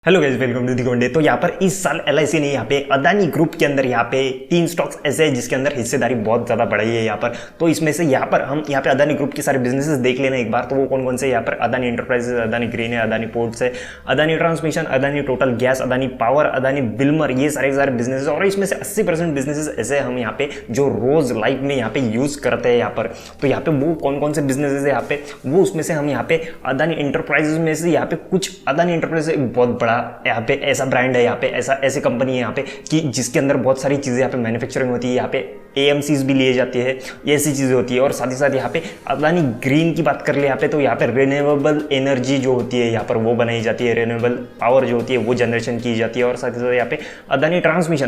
Hello guys, welcome to the Goldie. तो यहाँ पर इस साल एलआईसी ने यहाँ पे अदानी ग्रुप के अंदर यहाँ पे 3 स्टॉक्स ऐसे हैं जिसके अंदर हिस्सेदारी बहुत ज्यादा बढ़ाई है यहाँ पर। तो इसमें से यहाँ पर हम यहाँ पे अदानी ग्रुप के सारे बिजनेसेस देख लेना एक बार। तो वो कौन कौन से यहाँ पर अदानी एंटरप्राइजेस, अदानी ग्रीन है, अदानी पोर्ट्स है, Adani Transmission, Adani Total Gas, Adani Power, Adani Wilmar, ये सारे बिजनेसेस। और इसमें से 80% बिजनेसेस ऐसे हम यहाँ पे जो रोज लाइफ में यहाँ पे यूज करते हैं यहाँ पर। तो यहाँ पे वो कौन कौन से बिजनेसेस है यहाँ पे, वो उसमें से हम यहाँ पे अदानी एंटरप्राइजेस में से यहाँ पे कुछ अदानी एंटरप्राइज एक बहुत बड़ा यहाँ पे ऐसा ब्रांड है, यहाँ पे ऐसी कंपनी है यहाँ पे कि जिसके अंदर बहुत सारी चीजें यहाँ पे मैन्युफैक्चरिंग होती है, यहाँ पे एएमसीज भी लिए जाती है, ऐसी चीजें होती है। और साथ ही साथ यहाँ पे अदानी ग्रीन की बात कर ले यहाँ पे, तो यहाँ पे रिन्यूएबल एनर्जी जो होती है यहाँ पर वो बनाई जाती है, रिन्यूएबल पावर जो होती है वो जनरेशन की जाती है। और साथ ही साथ यहाँ पे अदानी ट्रांसमिशन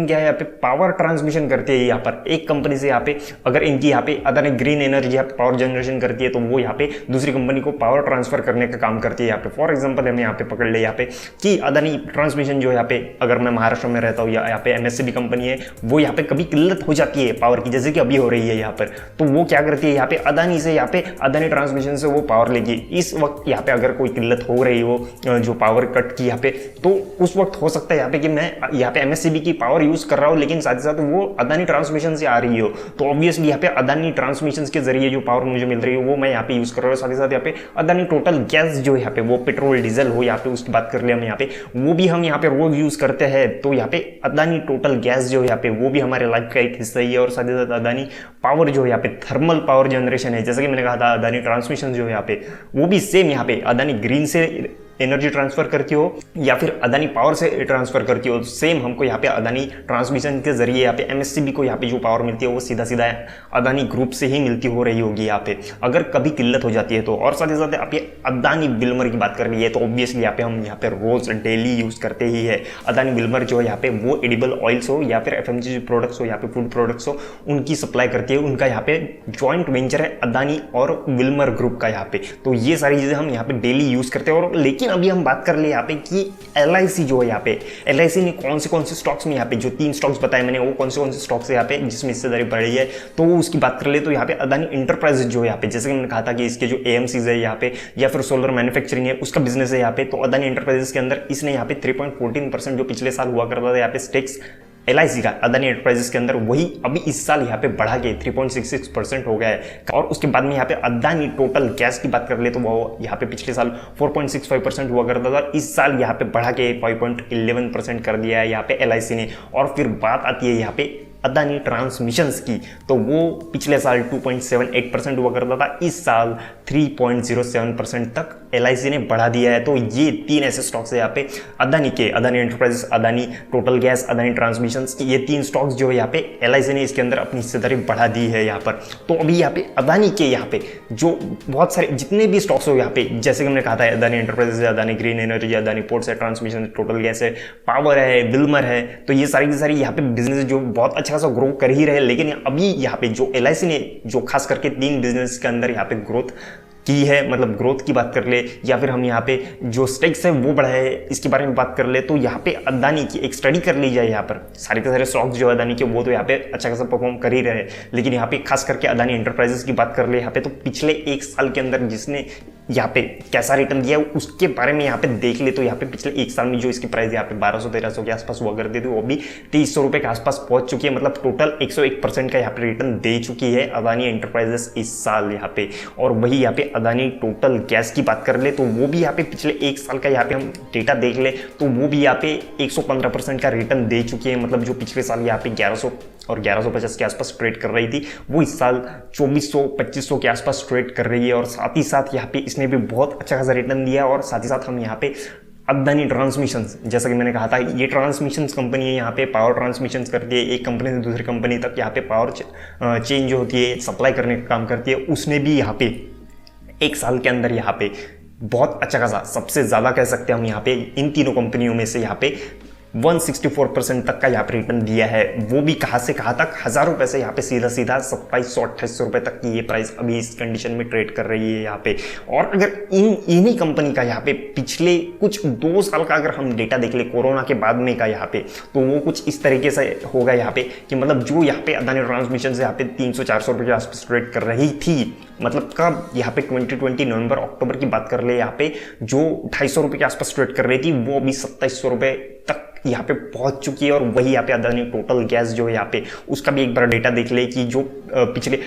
क्या है, यहाँ पे पावर ट्रांसमिशन करती है यहाँ पर एक कंपनी से। यहाँ पे अगर इनकी यहाँ पे अदानी ग्रीन एनर्जी यहाँ पे पावर जनरेशन करती है तो वो यहाँ पे दूसरी कंपनी को पावर ट्रांसफर करने का काम करती है यहाँ पे। फॉर एग्जाम्पल हमें यहाँ पे पकड़ ले यहाँ पे कि अदानी ट्रांसमिशन जो यहाँ पे, अगर मैं महाराष्ट्र में रहता हूँ, यहाँ पे एमएससीबी कंपनी है, वो यहाँ पे कभी किल्लत हो जाती है पावर की, जैसे कि अभी हो रही है यहाँ पर, तो वो क्या करती है यहाँ पे अदानी से, यहाँ पे अदानी ट्रांसमिशन से वो पावर लेगी। इस वक्त यहाँ पे अगर कोई किल्लत हो रही हो जो पावर कट की यहाँ पे, तो उस वक्त हो सकता है यहाँ पे कि मैं यहाँ पे एमएससीबी की पावर यूज कर रहा हूँ लेकिन साथ ही साथ वो अदानी ट्रांसमिशन से आ रही हो, तो ऑब्वियसली यहाँ पे अदानी ट्रांसमिशन के जरिए जो पावर मुझे मिल रही है वो मैं यहाँ पे यूज कर रहा हूँ। साथ ही साथ यहाँ पे अदानी टोटल गैस जो यहाँ पे, वो पेट्रोल डीजल हो यहाँ पे, उसकी बात कर ले हम यहाँ पे, वो भी हम यहाँ पे रोज यूज करते हैं। तो यहाँ पे अदानी टोटल गैस जो यहाँ पे वो भी हमारे लाइफ का एक हिस्सा ही है। और साथ ही साथ अदानी पावर जो यहाँ पे थर्मल पावर जनरेशन है, जैसे कि मैंने कहा था अदानी ट्रांसमिशन जो यहाँ पे, वो भी सेम यहाँ पे अदानी ग्रीन से एनर्जी ट्रांसफर करती हो या फिर अदानी पावर से ट्रांसफर करती हो, सेम हमको यहाँ पे अदानी ट्रांसमिशन के जरिए यहाँ पे एमएससीबी को यहाँ पे जो पावर मिलती है वो सीधा सीधा अदानी ग्रुप से ही मिलती हो रही होगी यहाँ पे, अगर कभी किल्लत हो जाती है तो। और साथ ही साथ आप ये अदानी बिल्मर की बात कर रही है तो ऑब्वियसली यहाँ पे हम यहाँ पे रोज डेली यूज करते ही है। अदानी बिल्मर जो है यहाँ पे वो एडिबल ऑयल्स हो या फिर एफएमसीजी प्रोडक्ट्स हो, यहाँ पे फूड प्रोडक्ट्स हो, उनकी सप्लाई करती है। उनका यहाँ पे ज्वाइंट वेंचर है अदानी और बिल्मर ग्रुप का यहाँ पे। तो ये सारी चीजें हम यहाँ पे डेली यूज करते हैं। और लेकिन अभी हम बात कर ले यहाँ पे कि एलआईसी जो है यहाँ पे, एलआईसी ने कौन से स्टॉक्स में यहाँ पे जो 3 स्टॉक्स बताए मैंने, वो कौन से स्टॉक्स है यहाँ पे जिसमें हिस्सेदारी बढ़ी है, तो वो उसकी बात कर ले तो यहाँ पे अदानी एंटरप्राइजेज जो है यहाँ पे, जैसे कि मैंने कहा था कि इसके जो एएमसीज है यहाँ पे या फिर सोलर मैन्युफैक्चरिंग है उसका बिजनेस है यहाँ पे, तो अदानी एंटरप्राइजेज के अंदर इसने यहाँ पे 3.14% जो पिछले साल हुआ करता था यहाँ पे स्टेक्स एलआईसी का अदानी एंटरप्राइजेस के अंदर, वही अभी इस साल यहाँ पे बढ़ा के 3.66% हो गया है। और उसके बाद में यहाँ पे अदानी टोटल गैस की बात कर ले तो वो यहाँ पे पिछले साल 4.65% हुआ करता था, इस साल यहाँ पे बढ़ा के 5.11% कर दिया है यहाँ पे एलआईसी ने। और फिर बात आती है यहाँ पे अदानी ट्रांसमिशंस की, तो वो पिछले साल 2.78% हुआ करता था, इस साल 3.07% तक एलआईसी ने बढ़ा दिया है। तो ये 3 ऐसे स्टॉक्स है यहाँ पे अदानी के, Adani enterprises, Adani Total Gas, Adani transmissions, ये 3 स्टॉक्स जो है यहाँ पे एलआईसी ने इसके अंदर अपनी हिस्सेदारी बढ़ा दी है यहाँ पर। तो अभी यहाँ पे अदानी के यहाँ पे जो बहुत सारे जितने भी स्टॉक्स हो यहाँ पे, जैसे कि हमने कहा था Adani enterprises, Adani green energy, Adani Ports है, ट्रांसमिशन, टोटल गैस है, पावर है, बिल्मर है, तो ये सारी की सारी यहाँ पे बिजनेस जो बहुत अच्छा खासा ग्रो कर ही रहे। लेकिन अभी यहाँ पे जो एलआईसी ने जो खास करके 3 बिजनेस के अंदर यहाँ पे ग्रोथ की है, मतलब ग्रोथ की बात कर ले या फिर हम यहाँ पे जो स्टेक्स है वो बढ़ाए इसके बारे में बात कर ले, तो यहाँ पे अदानी की एक स्टडी कर ली जाए यहाँ पर, सारे के सारे स्टॉक्स जो अदानी के वो तो यहाँ पे अच्छा खासा परफॉर्म कर ही रहे। लेकिन यहाँ पे खास करके अदानी एंटरप्राइजेस की बात कर ले यहाँ पे, तो पिछले 1 साल के अंदर जिसने यहाँ पे कैसा रिटर्न दिया उसके बारे में यहाँ पे देख ले, तो यहाँ पे पिछले 1 साल में जो इसकी प्राइस यहाँ पे 1200-1300 के आसपास हुआ करती थी, वो भी 2300 रुपए के आसपास पहुंच चुकी है। मतलब टोटल 101% का यहाँ पे रिटर्न दे चुकी है अदानी एंटरप्राइजेस इस साल यहाँ पे। और वही यहाँ पे अदानी टोटल गैस की बात कर ले तो वो भी यहाँ पे पिछले 1 साल का यहाँ पे हम डेटा देख ले तो वो भी यहाँ पे 115% का रिटर्न दे चुकी है। मतलब जो पिछले साल यहाँ पे 1100 और 1150 के आसपास ट्रेड कर रही थी, वो इस साल 2400-2500 के आसपास ट्रेड कर रही है। और साथ ही साथ यहाँ पे इसने भी बहुत अच्छा खासा रिटर्न दिया। और साथ ही साथ हम यहाँ पे अदानी ट्रांसमिशंस, जैसा कि मैंने कहा था ये ट्रांसमिशंस कंपनी है, यहाँ पे पावर ट्रांसमिशंस करती है, एक कंपनी से दूसरी कंपनी तक यहाँ पे पावर चेंज जो होती है सप्लाई करने का काम करती है। उसने भी यहाँ पे 1 साल के अंदर यहाँ पे बहुत अच्छा खासा, सबसे ज़्यादा कह सकते हैं हम यहाँ पे इन तीनों कंपनियों में से यहाँ पे 164% तक का यहाँ पे रिटर्न दिया है। वो भी कहाँ से कहाँ तक, 1000 रुपये से यहाँ पे सीधा सीधा 2700-2800 रुपये तक की ये प्राइस अभी इस कंडीशन में ट्रेड कर रही है यहाँ पे। और अगर इन्हीं कंपनी का यहाँ पे पिछले कुछ 2 साल का अगर हम डेटा देख ले कोरोना के बाद में का यहाँ पे, तो वो कुछ इस तरीके से होगा यहाँ पे कि मतलब जो यहाँ पे अदानी ट्रांसमिशन से यहाँ पे 300-400 रुपये के आसपास ट्रेड कर रही थी, मतलब कब यहाँ पे 2020 नवंबर अक्टूबर की बात कर ले, यहाँ पे जो 250 रुपये के आसपास ट्रेड कर रही थी वो अभी 2700 रुपये तक यहाँ पे पहुंच चुकी है। और वही यहाँ पे अदानी टोटल गैस जो है यहाँ पे उसका भी एक बार डेटा देख ले कि जो पिछले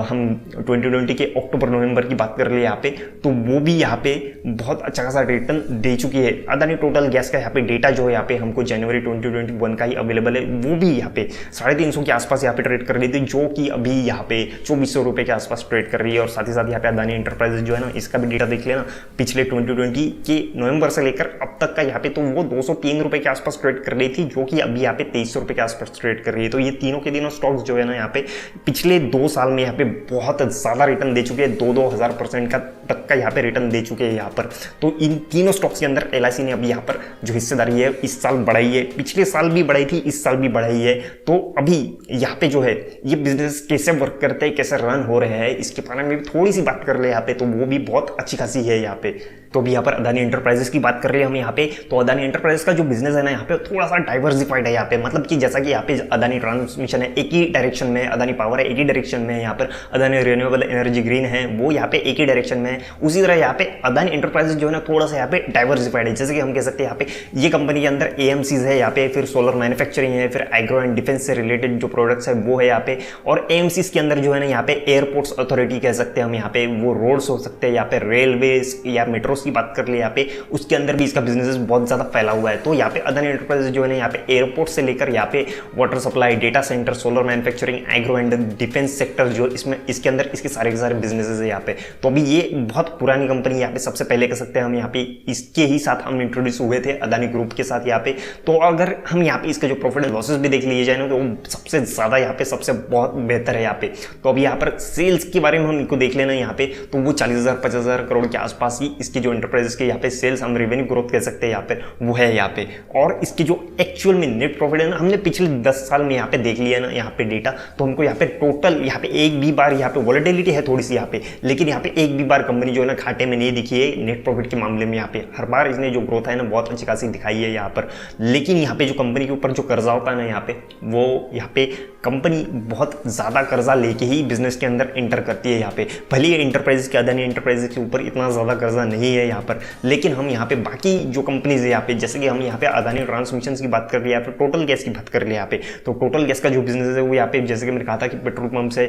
हम 2020 के अक्टूबर नवंबर की बात कर ले यहाँ पे, तो वो भी यहाँ पे बहुत अच्छा खासा रिटर्न दे चुकी है। अदानी टोटल गैस का यहाँ पे डेटा जो है यहाँ पे हमको जनवरी 2021 का ही अवेलेबल है, वो भी यहाँ पे 350 के आसपास यहाँ पे ट्रेड कर रही थी, जो कि अभी यहाँ पे 2400 रुपये के आसपास ट्रेड कर रही है। और साथ ही साथ यहाँ पे अदानी एंटरप्राइजेज जो है ना, इसका भी डेटा देख लेना पिछले 2020 के नवंबर से लेकर अब तक का यहाँ पे, तो वो 203 रुपये के आसपास ट्रेड कर रही थी, जो कि अभी यहाँ पे 2300 रुपये के आसपास ट्रेड कर रही है। तो ये तीनों के तीनों स्टॉक्स जो है ना यहाँ पे पिछले 2 साल में यहाँ पे बहुत ज़्यादा रिटर्न दे चुके हैं, 2-2000% का तक का यहाँ पे रिटर्न दे चुके हैं यहाँ पर। तो इन तीनों स्टॉक्स के अंदर LIC ने अभी यहाँ पर जो हिस्सेदारी है इस साल बढ़ाई है, पिछले साल भी बढ़ाई थी, इस साल भी बढ़ाई है। तो अभी यहाँ पे जो है ये बिजनेस कैसे वर्क करते हैं, कैसे रन हो रहे हैं, इसके बारे में भी थोड़ी सी बात कर ले यहाँ पे, तो वो भी बहुत अच्छी खासी है यहाँ पे। तो अभी यहाँ पर अदानी एंटरप्राइजेस की बात कर रहे हैं हम यहाँ पे। तो अदानी एंटरप्राइजेस का जो बिजनेस है ना यहाँ पे थोड़ा सा डाइवर्सिफाइड है यहाँ पे, मतलब कि जैसा कि यहाँ पे अदानी ट्रांसमिशन है एक ही डायरेक्शन में, अदानी पावर है एक ही डायरेक्शन में, यहाँ पर अदानी रिन्यूएबल एनर्जी ग्रीन है वो यहाँ पे एक ही डायरेक्शन में है। उसी तरह यहाँ पे अदानी एंटरप्राइजेस जो है ना थोड़ा सा यहाँ पे डाइवर्सिफाइड है, जैसे कि हम कह सकते हैं यहाँ पे ये कंपनी के अंदर AMCs है यहाँ पे, फिर सोलर मैन्युफैक्चरिंग है, फिर एग्रो एंड डिफेंस से रिलेटेड जो प्रोडक्ट्स है वो है यहाँ पे। और AMCs के अंदर जो है ना यहाँ पे एयरपोर्ट्स अथॉरिटी कह सकते हैं हम यहाँ पे, वो रोड्स हो सकते हैं यहाँ पे, रेलवेज या मेट्रोस की बात कर ले यहाँ पे, उसके अंदर भी इसका बिजनेस बहुत ज़्यादा फैला हुआ है। तो यहाँ पे अदानी एंटरप्राइजेस जो है ना यहाँ पे एयरपोर्ट से लेकर यहाँ पे water supply, data centre, solar manufacturing, agro and defence sector जो इसमें इसके अंदर इसके सारे के सारे बिजनेसेस है यहाँ पे। तो अभी ये बहुत पुरानी कंपनी यहाँ पे, सबसे पहले कह सकते हैं हम यहाँ पे इसके ही साथ हम इंट्रोड्यूस हुए थे अदानी ग्रुप के साथ यहाँ पे। तो अगर हम यहाँ पे इसका जो प्रॉफिट एंड लॉसेस भी देख लिए जाए ना, तो वो सबसे ज़्यादा यहाँ पे सबसे बहुत बेहतर है यहाँ पे। तो अभी यहाँ पर सेल्स के बारे में हम इनको देख लेना यहाँ पे, तो वो 40,000-50,000 करोड़ के आसपास ही इसकी जो एंटरप्राइजेस के यहाँ पे सेल्स हम रेवेन्यू ग्रोथ कह सकते हैं यहाँ पे, वो है यहाँ पे। और इसकी जो एक्चुअल में नेट प्रॉफिट है ना, हमने पिछले 10 साल में यहाँ पे देख लिया ना यहाँ पे डेटा, तो हमको यहाँ पे टोटल यहाँ पे एक भी बार यहाँ पे वॉलेटिलिटी है थोड़ी सी यहाँ पे, लेकिन यहाँ पे एक भी बार कंपनी जो है ना घाटे में नहीं दिखी है नेट प्रॉफिट के मामले में। यहाँ पे हर बार इसने जो ग्रोथ है ना बहुत अच्छी खासी दिखाई है यहाँ पर। लेकिन यहाँ पे जो कंपनी के ऊपर जो कर्जा होता है ना यहाँ पे, वो यहाँ पे कंपनी बहुत ज़्यादा कर्जा लेके ही बिजनेस के अंदर एंटर करती है यहाँ पे। भले ही एंटरप्राइजेस के अदानी एंटरप्राइजेस के ऊपर इतना ज़्यादा कर्जा नहीं है यहाँ पर, लेकिन हम यहाँ पे बाकी जो कंपनीज है यहाँ पे, जैसे कि हम यहाँ पे अदानी ट्रांसमिशन की बात कर रहे हैं, या फिर टोटल गैस की बात कर रहे हैं यहाँ पे, तो टोटल गैस का जो बिजनेस है वो यहाँ पे जैसे कि मैंने कहा था कि पेट्रोल पंप से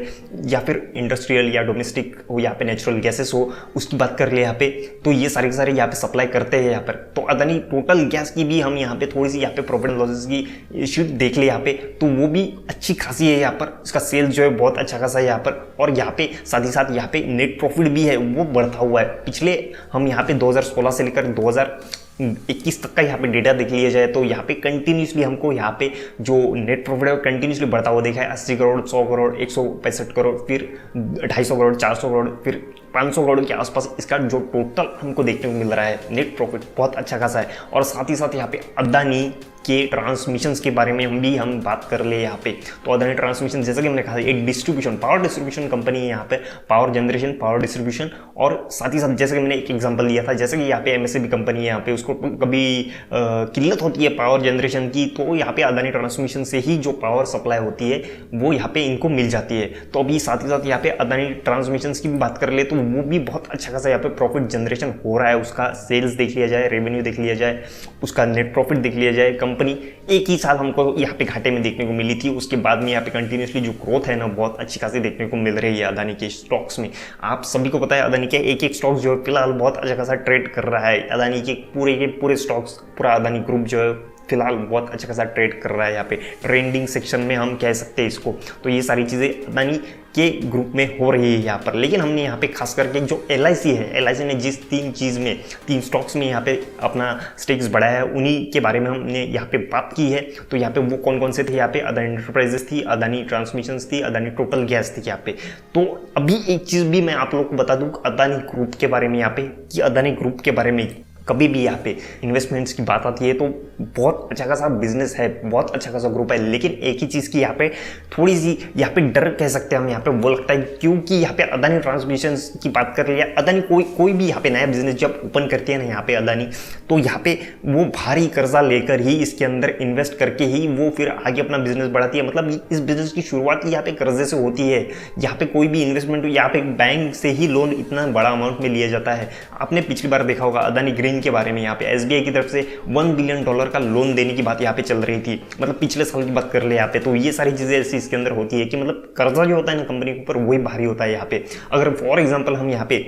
या फिर इंडस्ट्रियल या डोमेस्टिक हो, यहाँ पे नेचुरल गैसेस हो, उसकी बात कर ले यहाँ पे, तो ये सारे के सारे यहाँ पे सप्लाई करते हैं यहाँ पर। तो अदानी टोटल गैस की भी हम यहाँ पे थोड़ी सी यहाँ पे प्रॉफिट एंड लॉसेस की शीट देख ले यहाँ पे, तो वो भी अच्छी खासी है यहाँ पर। इसका सेल्स जो है बहुत अच्छा खासा है यहाँ पर, और यहाँ पे साथ ही साथ यहाँ पे नेट प्रॉफिट भी है वो बढ़ता हुआ है। पिछले हम यहाँ पे 2016 से लेकर 2021 तक का यहाँ पे डेटा देख लिया जाए, तो यहाँ पे कंटिन्यूसली हमको यहाँ पे जो नेट प्रॉफिट है वो कंटिन्यूसली बढ़ता हुआ देखा है। 80 करोड़, 100 करोड़, 165 करोड़, फिर 250 करोड़, 400 करोड़, फिर 500 करोड़ के आसपास इसका जो टोटल हमको देखने को मिल रहा है नेट प्रॉफिट बहुत अच्छा खासा है। और साथ ही साथ यहाँ पे अदानी के ट्रांसमिशंस के बारे में हम बात कर ले यहाँ पे, तो अदानी ट्रांसमिशन जैसा कि हमने कहा एक डिस्ट्रीब्यूशन पावर डिस्ट्रीब्यूशन कंपनी है यहाँ पे, पावर जनरेशन, पावर डिस्ट्रीब्यूशन। और साथ ही साथ जैसे कि मैंने एक एग्जांपल दिया था, जैसे कि यहाँ पे MSAB कंपनी है यहाँ पे, उसको कभी किल्लत होती है पावर जनरेशन की, तो यहाँ पे अदानी ट्रांसमिशन से ही जो पावर सप्लाई होती है वो यहाँ पे इनको मिल जाती है। तो अभी साथ ही साथ यहाँ पे अदानी ट्रांसमिशन की भी बात कर ले, तो वो भी बहुत अच्छा खासा यहाँ पे प्रॉफिट जनरेशन हो रहा है। उसका सेल्स देख लिया जाए, रेवेन्यू देख लिया जाए, उसका नेट प्रॉफिट देख लिया जाए, कंपनी एक ही साल हमको यहाँ पे घाटे में देखने को मिली थी, उसके बाद में यहाँ पे कंटिन्यूसली जो ग्रोथ है ना बहुत अच्छी खासी देखने को मिल रही है अदानी के स्टॉक्स में। आप सभी को पता है अदानी के एक एक स्टॉक्स जो है फिलहाल बहुत अच्छा खासा ट्रेड कर रहा है। अदानी के पूरे स्टॉक्स, पूरा अदानी ग्रुप जो है फिलहाल बहुत अच्छा खासा ट्रेड कर रहा है यहाँ पे, ट्रेंडिंग सेक्शन में हम कह सकते हैं इसको। तो ये सारी चीज़ें अदानी के ग्रुप में हो रही है यहाँ पर। लेकिन हमने यहाँ पे खास करके जो LIC है, LIC ने जिस 3 स्टॉक्स में यहाँ पे अपना स्टेक्स बढ़ाया है उन्हीं के बारे में हमने यहाँ पे बात की है। तो यहाँ पे वो कौन कौन से थे, यहाँ पे अदानी एंटरप्राइजेस थी, अदानी ट्रांसमिशन थी, अदानी टोटल गैस थी यहाँ पे। तो अभी एक चीज़ भी मैं आप लोग को बता दूँ अदानी ग्रुप के बारे में यहाँ पे, कि अदानी ग्रुप के बारे में कभी भी यहाँ पे इन्वेस्टमेंट्स की बात आती है तो बहुत अच्छा खासा बिजनेस है, बहुत अच्छा खासा ग्रुप है, लेकिन एक ही चीज़ की यहाँ पे थोड़ी सी यहाँ पे डर कह सकते हैं हम यहाँ पे वो लगता है, क्योंकि यहाँ पे अदानी ट्रांसमिशन की बात कर लिया, अदानी कोई भी यहाँ पे नया बिजनेस जब ओपन करती है ना यहाँ पे अदानी, तो यहाँ पे वो भारी कर्जा लेकर ही इसके अंदर इन्वेस्ट करके ही वो फिर आगे अपना बिजनेस बढ़ाती है। मतलब इस बिजनेस की शुरुआत यहाँ पे कर्जे से होती है। यहाँ पे कोई भी इन्वेस्टमेंट यहाँ पे बैंक से ही लोन इतना बड़ा अमाउंट में लिया जाता है। आपने पिछली बार देखा होगा अदानी ग्रीन के बारे में, यहाँ पे एसबीआई की तरफ से $1 बिलियन का लोन देने की बात यहाँ पे चल रही थी, मतलब पिछले साल की बात कर ले यहाँ पे। तो ये सारी चीजें ऐसी इसके अंदर होती है कि मतलब कर्जा जो होता है ना कंपनी के ऊपर वही भारी होता है यहाँ पे। अगर फॉर एग्जाम्पल हम यहाँ पे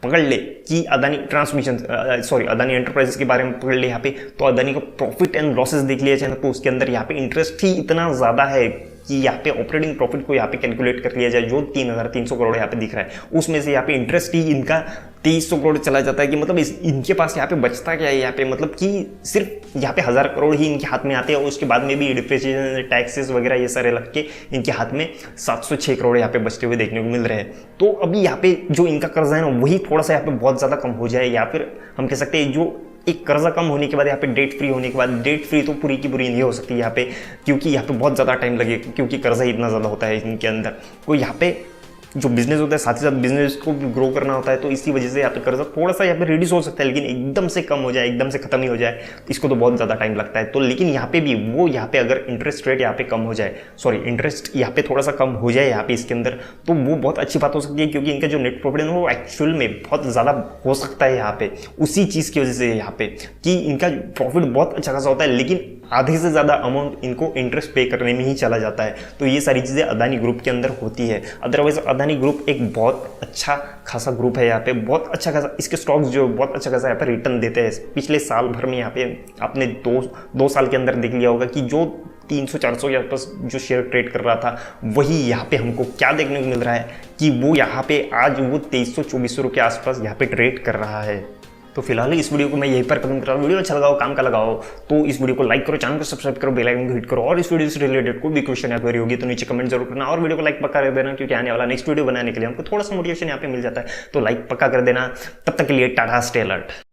पकड़ ले कि अदानी अदानी एंटरप्राइजेस के बारे में पकड़ ले यहाँ पे, तो अदानी का प्रॉफिट एंड लॉसेस देख लिया जाए तो उसके अंदर यहाँ पे इंटरेस्ट ही इतना ज़्यादा है कि यहाँ पे ऑपरेटिंग प्रॉफिट को यहाँ पे कैलकुलेट कर लिया जाए जो 3,300 करोड़ यहाँ पे दिख रहा है, उसमें से यहाँ पे इंटरेस्ट ही इनका 2300 करोड़ चला जाता है। कि मतलब इनके पास यहाँ पे बचता क्या है यहाँ पे, मतलब कि सिर्फ यहाँ पे 1000 करोड़ ही इनके हाथ में आते हैं। उसके बाद में भी डिप्रिसिएशन टैक्सेस वगैरह ये सारे लग के इनके हाथ में 706 करोड़ यहाँ पे बचते हुए देखने को मिल रहे हैं। तो अभी यहाँ पे जो इनका कर्जा है ना वही थोड़ा सा यहाँ पे बहुत ज़्यादा कम हो जाए, या फिर हम कह सकते हैं जो एक कर्जा कम होने के बाद यहाँ पे डेट फ्री होने के बाद, डेट फ्री तो पूरी की पूरी नहीं हो सकती यहाँ पे, क्योंकि यहाँ पे बहुत ज़्यादा टाइम लगेगा, क्योंकि कर्जा ही इतना ज़्यादा होता है इनके अंदर। तो यहाँ पे जो बिजनेस होता है साथ ही साथ बिजनेस को भी ग्रो करना होता है, तो इसी वजह से यहाँ पे कर्जा थोड़ा सा यहाँ पे रिड्यूस हो सकता है, लेकिन एकदम से कम हो जाए, एकदम से खत्म ही हो जाए, इसको तो बहुत ज़्यादा टाइम लगता है। तो लेकिन यहाँ पे भी वो यहाँ पे अगर इंटरेस्ट रेट यहाँ पे कम हो जाए, इंटरेस्ट यहाँ पे थोड़ा सा कम हो जाए यहाँ पे इसके अंदर, तो वो बहुत अच्छी बात हो सकती है, क्योंकि इनका जो नेट प्रॉफिट है वो एक्चुअल में बहुत ज़्यादा हो सकता है यहाँ पे, उसी चीज़ की वजह से यहाँ पे कि इनका प्रॉफिट बहुत अच्छा खासा होता है, लेकिन आधे से ज़्यादा अमाउंट इनको इंटरेस्ट पे करने में ही चला जाता है। तो ये सारी चीज़ें अदानी ग्रुप के अंदर होती है। अदरवाइज अदानी ग्रुप एक बहुत अच्छा खासा ग्रुप है यहाँ पे, बहुत अच्छा खासा इसके स्टॉक्स जो बहुत अच्छा खासा यहाँ पे रिटर्न देते हैं। पिछले साल भर में यहाँ पे आपने दो साल के अंदर देख लिया होगा कि जो 300-400 के आसपास जो शेयर ट्रेड कर रहा था, वही यहाँ पे हमको क्या देखने को मिल रहा है कि वो यहाँ पे आज वो 2300-2400 के आसपास यहाँ पे ट्रेड कर रहा है। तो फिलहाल इस वीडियो को मैं यहीं पर खत्म कर रहा हूँ। वीडियो अच्छा लगाओ, काम का लगाओ तो इस वीडियो को लाइक करो, चैनल को सब्सक्राइब करो, बेल आइकन को हिट करो, और इस वीडियो से रिलेटेड कोई भी क्वेश्चन या क्वेरी होगी तो नीचे कमेंट जरूर करना, और वीडियो को लाइक पक्का कर देना, क्योंकि आने वाला नेक्स्ट वीडियो बनाने के लिए हमको थोड़ा सा मोटिवेशन यहाँ पे मिल जाता है। तो लाइक पक्का कर देना। तब तक के लिए टाटा, स्टे अलर्ट।